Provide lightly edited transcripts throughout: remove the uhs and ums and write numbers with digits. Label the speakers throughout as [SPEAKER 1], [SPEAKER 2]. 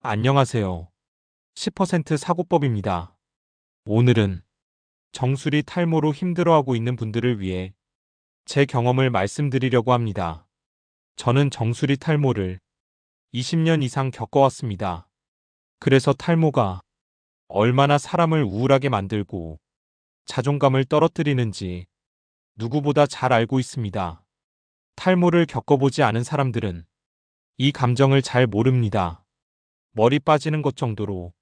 [SPEAKER 1] 안녕하세요. 10% 사고법입니다. 오늘은 정수리 탈모로 힘들어하고 있는 분들을 위해 제 경험을 말씀드리려고 합니다. 저는 정수리 탈모를 20년 이상 겪어왔습니다. 그래서 탈모가 얼마나 사람을 우울하게 만들고 자존감을 떨어뜨리는지 누구보다 잘 알고 있습니다. 탈모를 겪어보지 않은 사람들은 이 감정을 잘 모릅니다. 머리 빠지는 것 정도로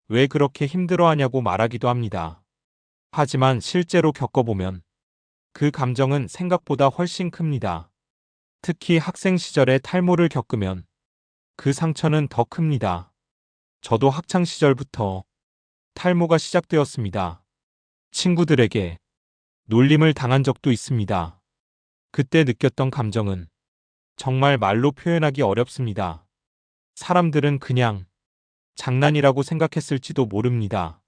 [SPEAKER 1] 왜 그렇게 힘들어하냐고 말하기도 합니다. 하지만 실제로 겪어보면 그 감정은 생각보다 훨씬 큽니다. 특히 학생 시절에 탈모를 겪으면 그 상처는 더 큽니다. 저도 학창 시절부터 탈모가 시작되었습니다. 친구들에게 놀림을 당한 적도 있습니다. 그때 느꼈던 감정은 정말 말로 표현하기 어렵습니다. 사람들은 그냥 장난이라고 생각했을지도 모릅니다.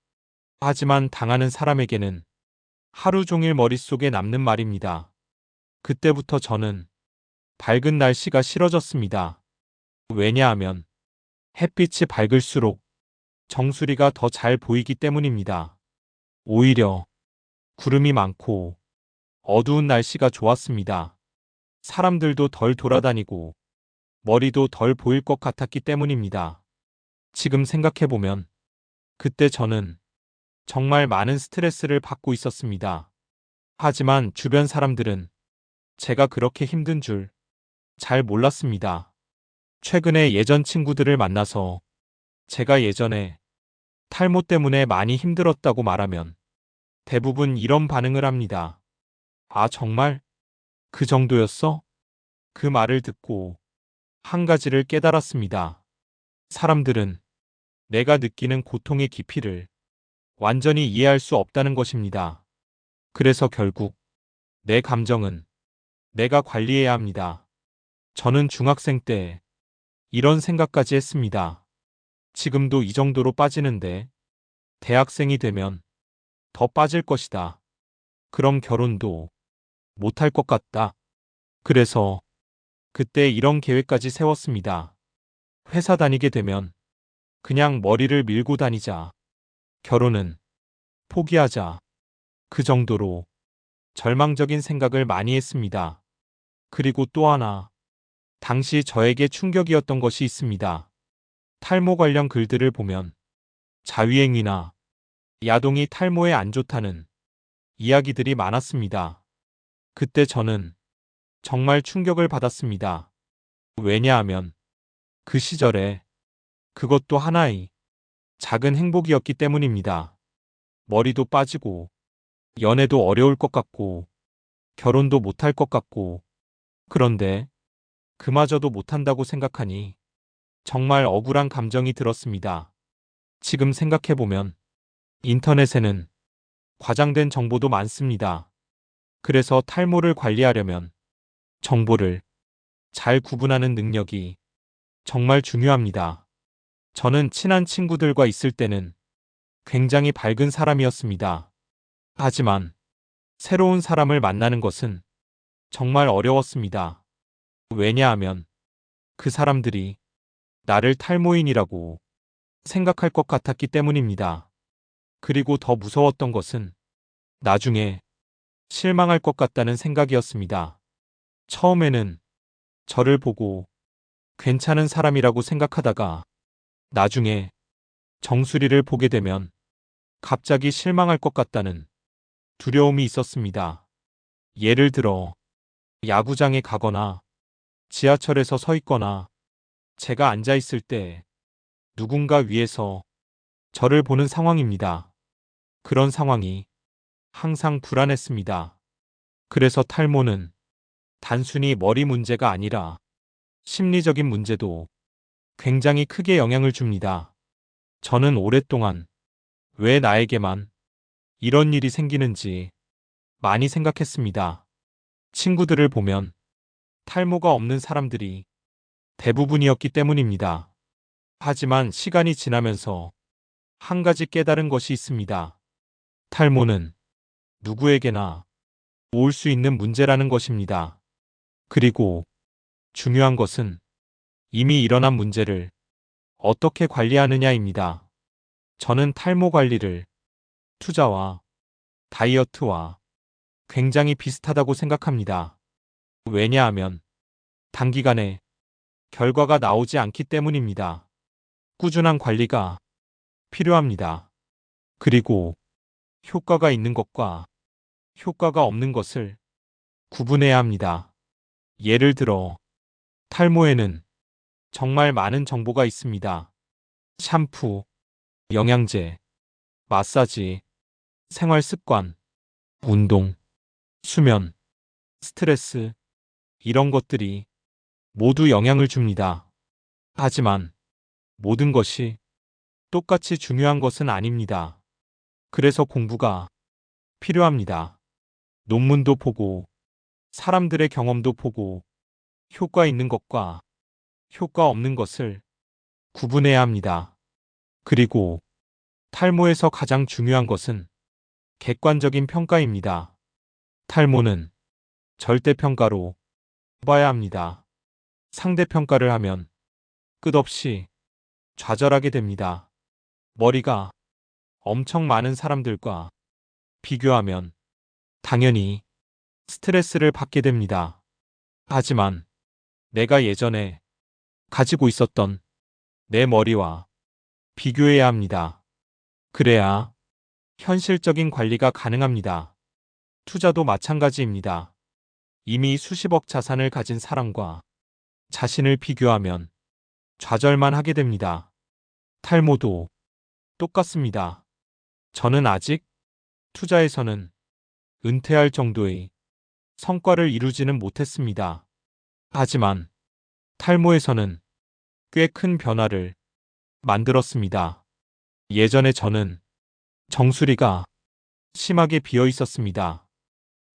[SPEAKER 1] 하지만 당하는 사람에게는 하루 종일 머릿속에 남는 말입니다. 그때부터 저는 밝은 날씨가 싫어졌습니다. 왜냐하면 햇빛이 밝을수록 정수리가 더 잘 보이기 때문입니다. 오히려 구름이 많고 어두운 날씨가 좋았습니다. 사람들도 덜 돌아다니고 머리도 덜 보일 것 같았기 때문입니다. 지금 생각해보면 그때 저는 정말 많은 스트레스를 받고 있었습니다. 하지만 주변 사람들은 제가 그렇게 힘든 줄 잘 몰랐습니다. 최근에 예전 친구들을 만나서 제가 예전에 탈모 때문에 많이 힘들었다고 말하면 대부분 이런 반응을 합니다. 아, 정말? 그 정도였어? 그 말을 듣고 한 가지를 깨달았습니다. 사람들은 내가 느끼는 고통의 깊이를 완전히 이해할 수 없다는 것입니다. 그래서 결국 내 감정은 내가 관리해야 합니다. 저는 중학생 때 이런 생각까지 했습니다. 지금도 이 정도로 빠지는데 대학생이 되면 더 빠질 것이다. 그럼 결혼도 못할 것 같다. 그래서 그때 이런 계획까지 세웠습니다. 회사 다니게 되면 그냥 머리를 밀고 다니자. 결혼은 포기하자. 그 정도로 절망적인 생각을 많이 했습니다. 그리고 또 하나, 당시 저에게 충격이었던 것이 있습니다. 탈모 관련 글들을 보면 자위행위나 야동이 탈모에 안 좋다는 이야기들이 많았습니다. 그때 저는 정말 충격을 받았습니다. 왜냐하면 그 시절에 그것도 하나의 작은 행복이었기 때문입니다. 머리도 빠지고, 연애도 어려울 것 같고, 결혼도 못할 것 같고, 그런데 그마저도 못한다고 생각하니 정말 억울한 감정이 들었습니다. 지금 생각해보면 인터넷에는 과장된 정보도 많습니다. 그래서 탈모를 관리하려면 정보를 잘 구분하는 능력이 정말 중요합니다. 저는 친한 친구들과 있을 때는 굉장히 밝은 사람이었습니다. 하지만 새로운 사람을 만나는 것은 정말 어려웠습니다. 왜냐하면 그 사람들이 나를 탈모인이라고 생각할 것 같았기 때문입니다. 그리고 더 무서웠던 것은 나중에 실망할 것 같다는 생각이었습니다. 처음에는 저를 보고 괜찮은 사람이라고 생각하다가 나중에 정수리를 보게 되면 갑자기 실망할 것 같다는 두려움이 있었습니다. 예를 들어 야구장에 가거나 지하철에서 서 있거나 제가 앉아 있을 때 누군가 위에서 저를 보는 상황입니다. 그런 상황이 항상 불안했습니다. 그래서 탈모는 단순히 머리 문제가 아니라 심리적인 문제도 굉장히 크게 영향을 줍니다. 저는 오랫동안 왜 나에게만 이런 일이 생기는지 많이 생각했습니다. 친구들을 보면 탈모가 없는 사람들이 대부분이었기 때문입니다. 하지만 시간이 지나면서 한 가지 깨달은 것이 있습니다. 탈모는 누구에게나 올 수 있는 문제라는 것입니다. 그리고 중요한 것은 이미 일어난 문제를 어떻게 관리하느냐입니다. 저는 탈모 관리를 투자와 다이어트와 굉장히 비슷하다고 생각합니다. 왜냐하면 단기간에 결과가 나오지 않기 때문입니다. 꾸준한 관리가 필요합니다. 그리고 효과가 있는 것과 효과가 없는 것을 구분해야 합니다. 예를 들어 탈모에는 정말 많은 정보가 있습니다. 샴푸, 영양제, 마사지, 생활 습관, 운동, 수면, 스트레스, 이런 것들이 모두 영향을 줍니다. 하지만 모든 것이 똑같이 중요한 것은 아닙니다. 그래서 공부가 필요합니다. 논문도 보고, 사람들의 경험도 보고, 효과 있는 것과 효과 없는 것을 구분해야 합니다. 그리고 탈모에서 가장 중요한 것은 객관적인 평가입니다. 탈모는 절대평가로 봐야 합니다. 상대평가를 하면 끝없이 좌절하게 됩니다. 머리가 엄청 많은 사람들과 비교하면 당연히 스트레스를 받게 됩니다. 하지만 내가 예전에 가지고 있었던 내 머리와 비교해야 합니다. 그래야 현실적인 관리가 가능합니다. 투자도 마찬가지입니다. 이미 수십억 자산을 가진 사람과 자신을 비교하면 좌절만 하게 됩니다. 탈모도 똑같습니다. 저는 아직 투자에서는 은퇴할 정도의 성과를 이루지는 못했습니다. 하지만 탈모에서는 꽤 큰 변화를 만들었습니다. 예전에 저는 정수리가 심하게 비어 있었습니다.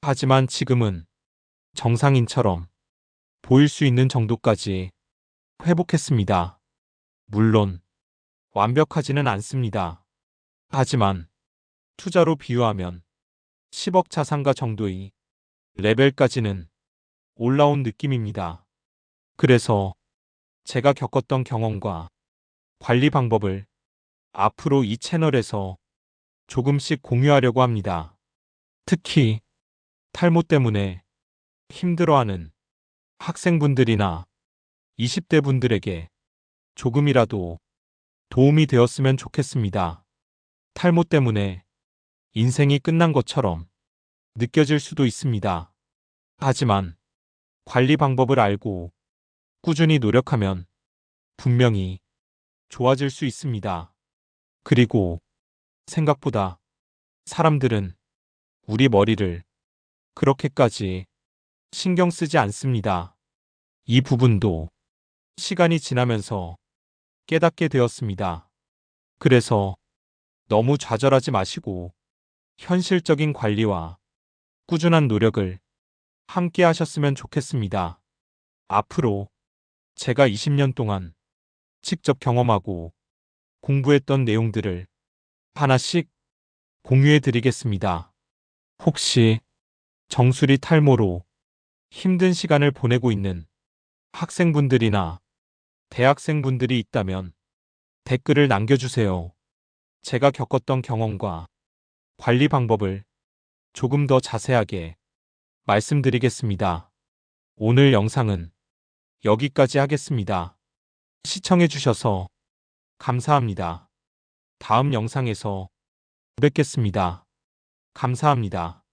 [SPEAKER 1] 하지만 지금은 정상인처럼 보일 수 있는 정도까지 회복했습니다. 물론 완벽하지는 않습니다. 하지만 투자로 비유하면 10억 자산가 정도의 레벨까지는 올라온 느낌입니다. 그래서 제가 겪었던 경험과 관리 방법을 앞으로 이 채널에서 조금씩 공유하려고 합니다. 특히 탈모 때문에 힘들어하는 학생분들이나 20대 분들에게 조금이라도 도움이 되었으면 좋겠습니다. 탈모 때문에 인생이 끝난 것처럼 느껴질 수도 있습니다. 하지만 관리 방법을 알고 꾸준히 노력하면 분명히 좋아질 수 있습니다. 그리고 생각보다 사람들은 우리 머리를 그렇게까지 신경 쓰지 않습니다. 이 부분도 시간이 지나면서 깨닫게 되었습니다. 그래서 너무 좌절하지 마시고 현실적인 관리와 꾸준한 노력을 함께 하셨으면 좋겠습니다. 앞으로 제가 20년 동안 직접 경험하고 공부했던 내용들을 하나씩 공유해 드리겠습니다. 혹시 정수리 탈모로 힘든 시간을 보내고 있는 학생분들이나 대학생분들이 있다면 댓글을 남겨주세요. 제가 겪었던 경험과 관리 방법을 조금 더 자세하게 말씀드리겠습니다. 오늘 영상은 여기까지 하겠습니다. 시청해주셔서 감사합니다. 다음 영상에서 뵙겠습니다. 감사합니다.